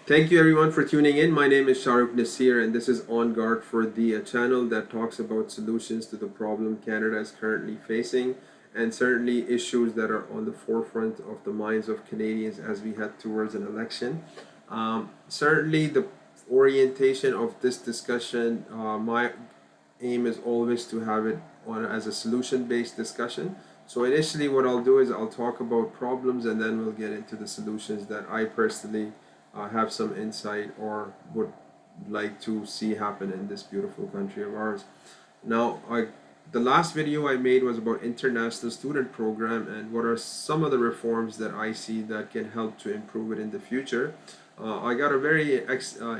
Thank you everyone for tuning in. My name is Shahrukh Nasir and this is On Guard for the channel that talks about solutions to the problem Canada is currently facing and certainly issues that are on the forefront of the minds of Canadians as we head towards an election. Certainly the orientation of this discussion, my aim is always to have it on as a solution-based discussion. So initially what I'll do is I'll talk about problems and then we'll get into the solutions that I personally have some insight or would like to see happen in this beautiful country of ours. Now, the last video I made was about international student program and what are some of the reforms that I see that can help to improve it in the future. I got a very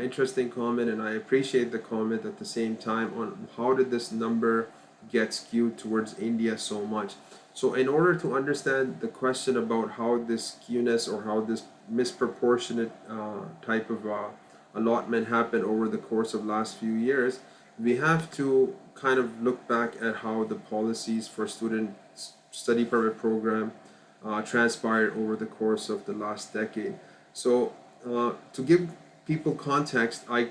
interesting comment and I appreciate the comment at the same time on how did this number get skewed towards India so much. So in order to understand the question about how this skewness or how this misproportionate type of allotment happened over the course of last few years, we have to kind of look back at how the policies for student study permit program transpired over the course of the last decade. So to give people context, I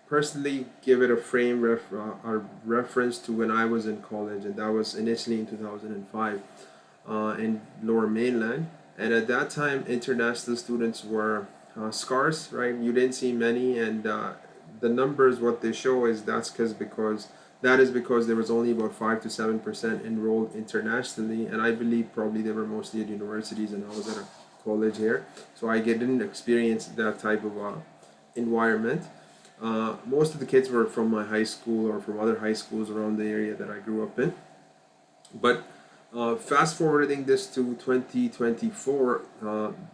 personally give it a a reference to when I was in college, and that was initially in 2005 in Lower Mainland. And at that time, international students were scarce, right? You didn't see many, and the numbers, what they show is because that is because there was only about 5 to 7% enrolled internationally, and I believe probably they were mostly at universities, and I was at a college here, so I didn't experience that type of environment. Most of the kids were from my high school or from other high schools around the area that I grew up in. But fast forwarding this to 2024,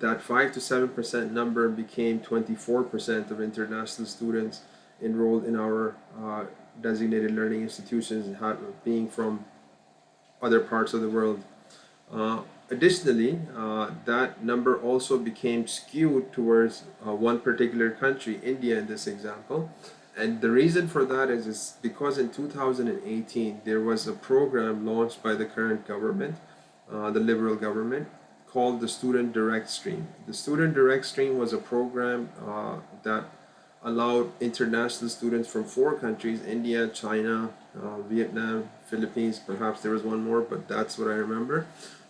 that 5 to 7% number became 24% of international students enrolled in our designated learning institutions, being from other parts of the world. Additionally, that number also became skewed towards one particular country, India in this example. And the reason for that is because in 2018 there was a program launched by the current government, the Liberal government, called the Student Direct Stream. The Student Direct Stream was a program that allowed international students from 4 countries, India, China, Vietnam, Philippines, perhaps there was one more, but that's what I remember.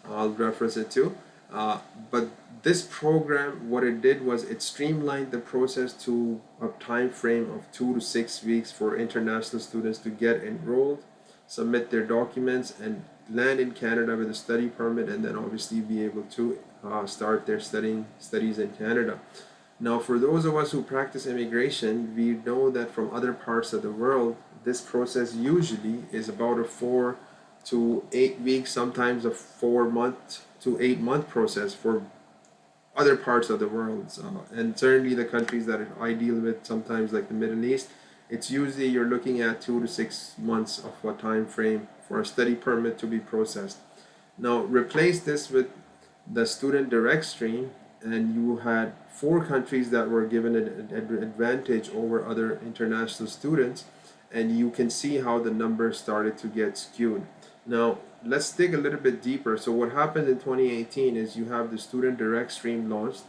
I'll reference it too. But this program, what it did was it streamlined the process to a time frame of 2 to 6 weeks for international students to get enrolled, submit their documents, and land in Canada with a study permit, and then obviously be able to start their studies in Canada. Now, for those of us who practice immigration, we know that from other parts of the world, this process usually is about a 4 to 8 weeks, sometimes a 4 month to 8 month process for other parts of the world. And certainly the countries that I deal with, sometimes like the Middle East, it's usually you're looking at 2 to 6 months of a time frame for a study permit to be processed. Now, replace this with the Student Direct Stream, and you had 4 countries that were given an advantage over other international students, and you can see how the numbers started to get skewed. Now, let's dig a little bit deeper. So what happened in 2018 is you have the Student Direct Stream launched.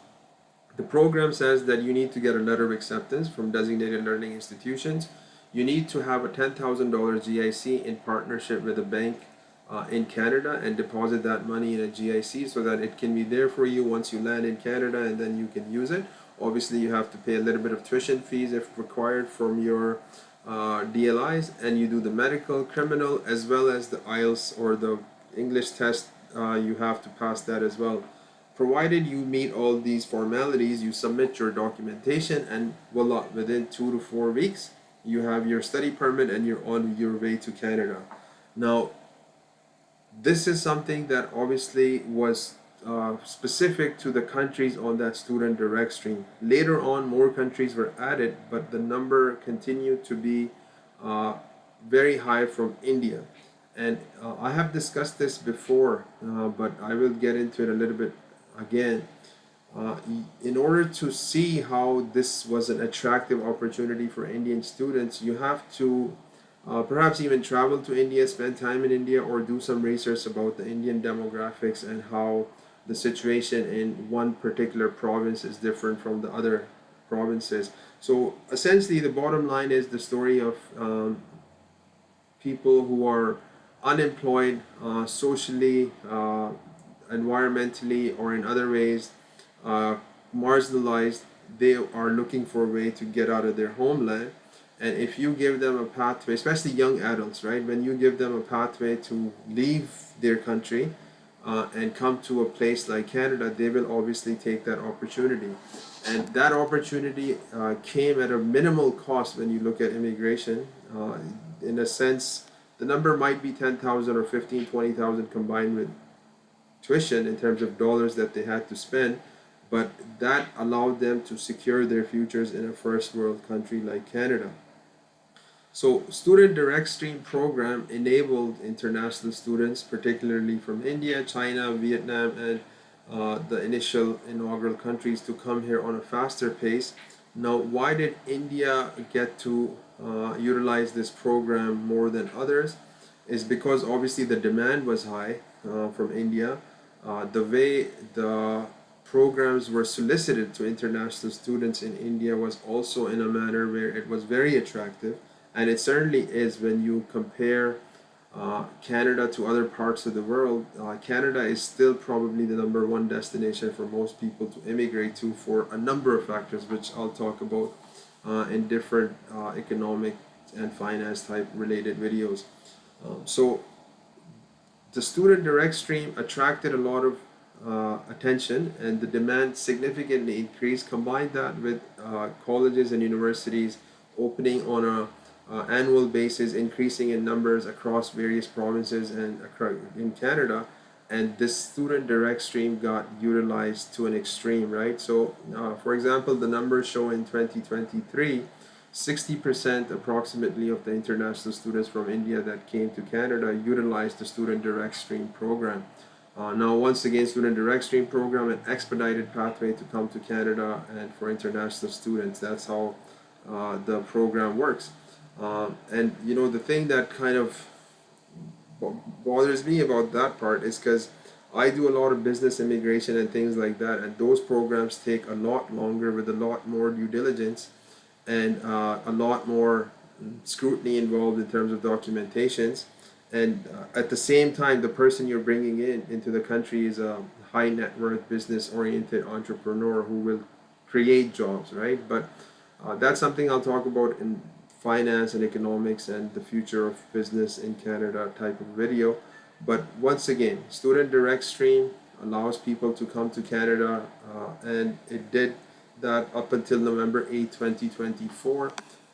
The program says that you need to get a letter of acceptance from designated learning institutions. You need to have a $10,000 GIC in partnership with a bank in Canada and deposit that money in a GIC so that it can be there for you once you land in Canada, and then you can use it. Obviously, you have to pay a little bit of tuition fees if required from your DLIs, and you do the medical, criminal, as well as the IELTS or the English test. You have to pass that as well. Provided you meet all these formalities, you submit your documentation, and voila, within 2 to 4 weeks, you have your study permit and you're on your way to Canada. Now, this is something that obviously was specific to the countries on that Student Direct Stream. Later on, more countries were added, but the number continued to be very high from India. And I have discussed this before, but I will get into it a little bit again. In order to see how this was an attractive opportunity for Indian students, you have to perhaps even travel to India, spend time in India, or do some research about the Indian demographics and how the situation in one particular province is different from the other provinces. So essentially, the bottom line is the story of people who are unemployed, socially, environmentally, or in other ways uh, marginalized. They are looking for a way to get out of their homeland. And if you give them a pathway, especially young adults, right? When you give them a pathway to leave their country and come to a place like Canada, they will obviously take that opportunity. And that opportunity came at a minimal cost when you look at immigration. In a sense, the number might be 10,000 or 15, 20,000 combined with tuition in terms of dollars that they had to spend, but that allowed them to secure their futures in a first world country like Canada. So Student Direct Stream program enabled international students, particularly from India, China, Vietnam, and the initial inaugural countries, to come here on a faster pace. Now, why did India get to utilize this program more than others? Is because obviously the demand was high from India. The way the programs were solicited to international students in India was also in a manner where it was very attractive, and it certainly is when you compare Canada to other parts of the world. Canada is still probably the number one destination for most people to immigrate to for a number of factors, which I'll talk about in different economic and finance type related videos. So the student direct stream attracted a lot of attention, and the demand significantly increased. Combine that with colleges and universities opening on a annual basis, increasing in numbers across various provinces and in Canada, and this student direct stream got utilized to an extreme, right? So for example, the numbers show in 2023, 60% approximately of the international students from India that came to Canada utilized the student direct stream program. Now, once again, student direct stream program, an expedited pathway to come to Canada and for international students. That's how the program works. And you know, the thing that kind of bothers me about that part is because I do a lot of business immigration and things like that, and those programs take a lot longer with a lot more due diligence and a lot more scrutiny involved in terms of documentations. And at the same time, the person you're bringing in into the country is a high net worth business oriented entrepreneur who will create jobs, right? But that's something I'll talk about in finance and economics and the future of business in Canada type of video. But once again, student direct stream allows people to come to Canada, and it did that up until November 8, 2024.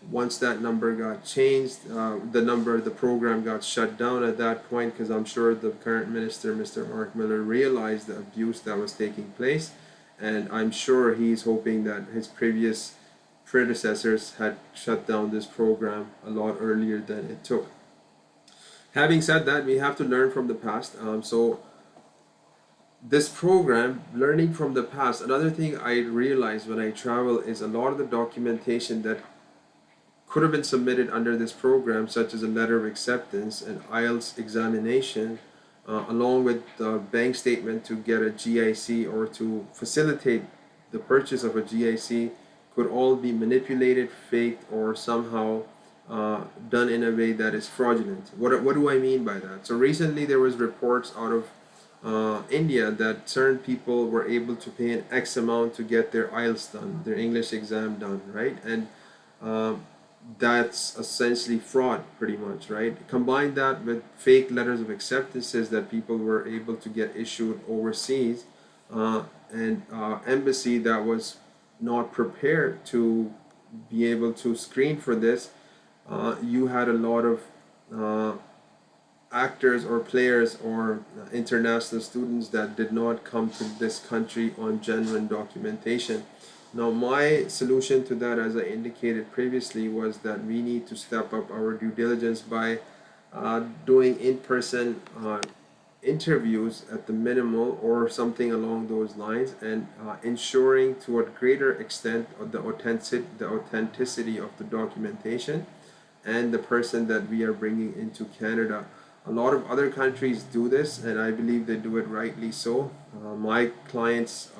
Once that number got changed, the program got shut down at that point, because I'm sure the current minister, Mr. Mark Miller, realized the abuse that was taking place, and I'm sure he's hoping that his previous predecessors had shut down this program a lot earlier than it took. Having said that, we have to learn from the past. So this program, learning from the past, another thing I realized when I travel is a lot of the documentation that could have been submitted under this program, such as a letter of acceptance, an IELTS examination, along with the bank statement to get a GIC or to facilitate the purchase of a GIC, could all be manipulated, faked, or somehow done in a way that is fraudulent. What do I mean by that? So recently there was reports out of India that certain people were able to pay an X amount to get their IELTS done, their English exam done, right? And that's essentially fraud, pretty much, right? Combine that with fake letters of acceptances that people were able to get issued overseas, and embassy that was not prepared to be able to screen for this. You had a lot of actors or players or international students that did not come to this country on genuine documentation. Now, my solution to that, as I indicated previously, was that we need to step up our due diligence by doing in-person interviews at the minimal or something along those lines, and ensuring to a greater extent of the authenticity of the documentation and the person that we are bringing into Canada. A lot of other countries do this, and I believe they do it rightly so. My clients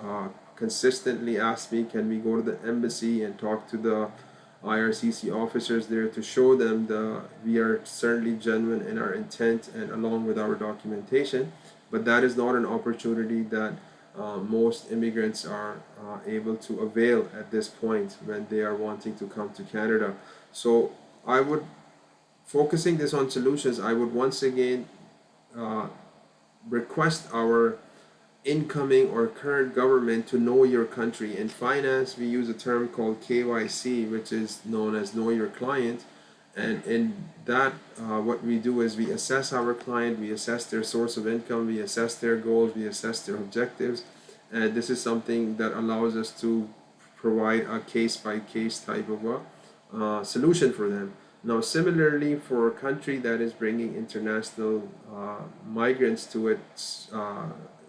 consistently ask me, can we go to the embassy and talk to the IRCC officers there to show them we are certainly genuine in our intent and along with our documentation. But that is not an opportunity that most immigrants are able to avail at this point when they are wanting to come to Canada. So I would, focusing this on solutions, I would once again uh, request our incoming or current government to know your country. In finance, we use a term called KYC, which is known as know your client. And in that, what we do is we assess our client, we assess their source of income, we assess their goals, we assess their objectives. And this is something that allows us to provide a case by case type of a solution for them. Now, similarly, for a country that is bringing international migrants to its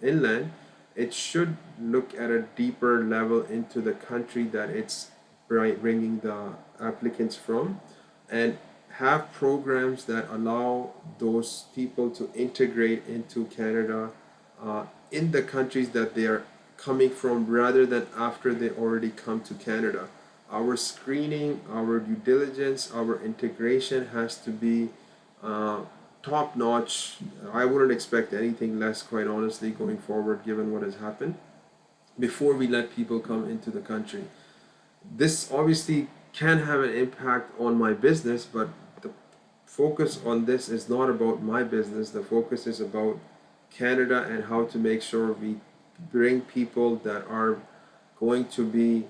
inland, it should look at a deeper level into the country that it's bringing the applicants from, and have programs that allow those people to integrate into Canada in the countries that they are coming from rather than after they already come to Canada. Our screening, our due diligence, our integration has to be top notch. I wouldn't expect anything less, quite honestly, going forward, given what has happened, before we let people come into the country. This obviously can have an impact on my business, but the focus on this is not about my business. The focus is about Canada and how to make sure we bring people that are going to be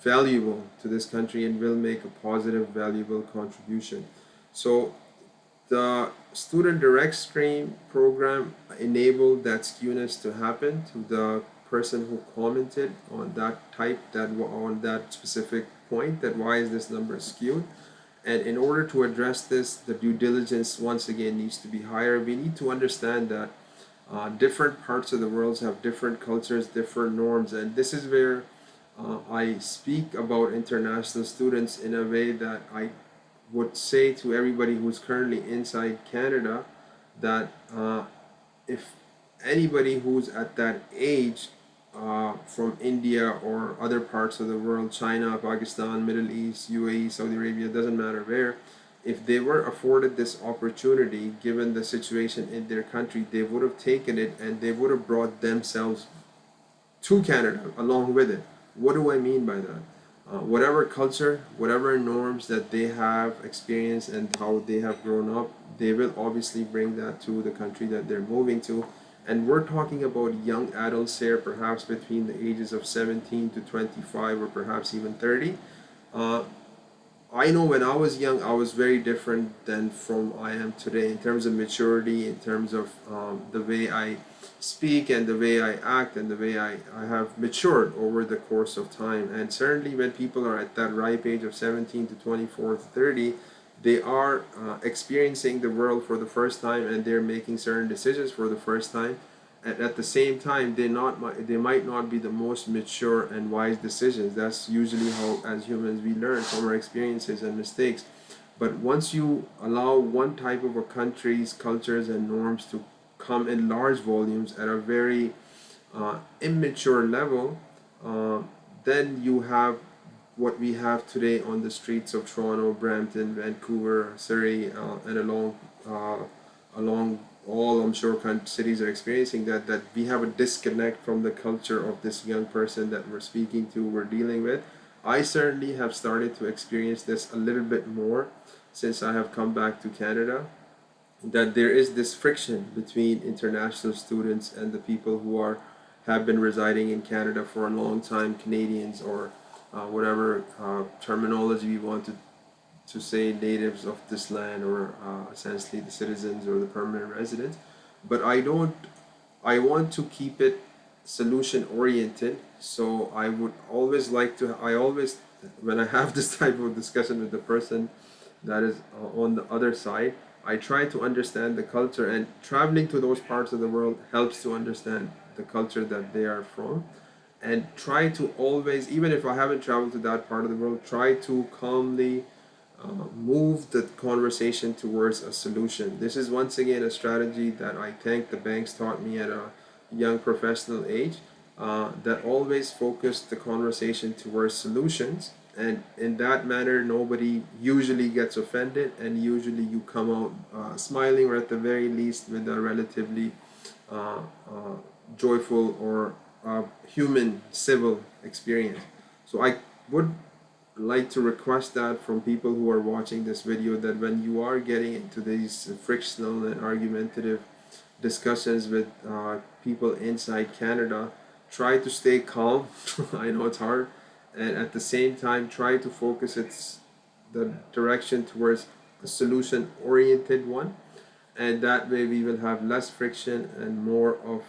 valuable to this country and will make a positive, valuable contribution. So the student direct stream program enabled that skewness to happen to the person who commented on that type, that on that specific point, that why is this number skewed. And in order to address this, the due diligence once again needs to be higher. We need to understand that different parts of the world have different cultures, different norms, and this is where I speak about international students in a way that I would say to everybody who's currently inside Canada that if anybody who's at that age from India or other parts of the world, China, Pakistan, Middle East, UAE, Saudi Arabia, doesn't matter where, if they were afforded this opportunity given the situation in their country, they would have taken it and they would have brought themselves to Canada along with it. What do I mean by that? Whatever culture, whatever norms that they have experienced and how they have grown up, they will obviously bring that to the country that they're moving to. And we're talking about young adults here, perhaps between the ages of 17 to 25 or perhaps even 30. Uh, I know when I was young, I was very different than from I am today in terms of maturity, in terms of the way I speak and the way I act and the way I have matured over the course of time. And certainly when people are at that ripe age of 17 to 24 to 30, they are experiencing the world for the first time and they're making certain decisions for the first time. And at the same time, they might not be the most mature and wise decisions. That's usually how, as humans, we learn from our experiences and mistakes. But once you allow one type of a country's cultures and norms to come in large volumes at a very immature level, then you have what we have today on the streets of Toronto, Brampton, Vancouver, Surrey, and along all, I'm sure, cities are experiencing that we have a disconnect from the culture of this young person that we're speaking to, we're dealing with. I certainly have started to experience this a little bit more since I have come back to Canada, that there is this friction between international students and the people who have been residing in Canada for a long time, Canadians or whatever terminology we want to say, natives of this land or essentially the citizens or the permanent residents. But I want to keep it solution oriented. So I would always like to, I always, when I have this type of discussion with the person that is on the other side, I try to understand the culture, and traveling to those parts of the world helps to understand the culture that they are from, and try to always, even if I haven't traveled to that part of the world, try to calmly move the conversation towards a solution. This is once again a strategy that I think the banks taught me at a young professional age. that always focus the conversation towards solutions, and in that manner nobody usually gets offended, and usually you come out smiling, or at the very least with a relatively uh, uh, joyful or human civil experience. So I would like to request that from people who are watching this video, that when you are getting into these frictional and argumentative discussions with people inside Canada, try to stay calm. I know it's hard, and at the same time try to focus the direction towards a solution oriented one, and that way we will have less friction and more of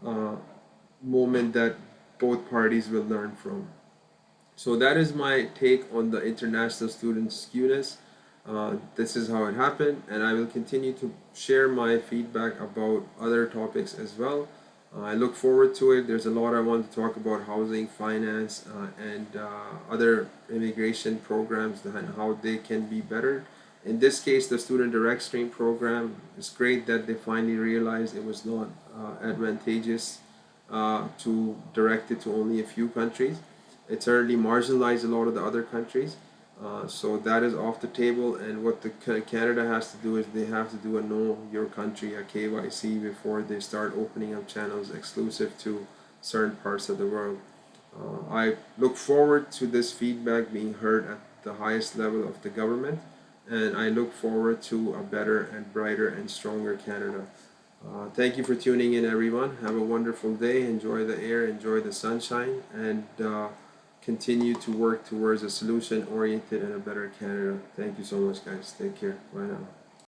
a moment that both parties will learn from. So that is my take on the international student skewness. This is how it happened, and I will continue to share my feedback about other topics as well. I look forward to it. There's a lot I want to talk about: housing, finance, and other immigration programs and how they can be better. In this case, the student direct stream program is great that they finally realized it was not advantageous to direct it to only a few countries. It certainly marginalized a lot of the other countries. So that is off the table, and what the Canada has to do is they have to do a know your country, a KYC, before they start opening up channels exclusive to certain parts of the world. I look forward to this feedback being heard at the highest level of the government, and I look forward to a better and brighter and stronger Canada. Thank you for tuning in, everyone. Have a wonderful day. Enjoy the air, enjoy the sunshine, and continue to work towards a solution oriented and a better Canada. Thank you so much, guys. Take care. Bye now.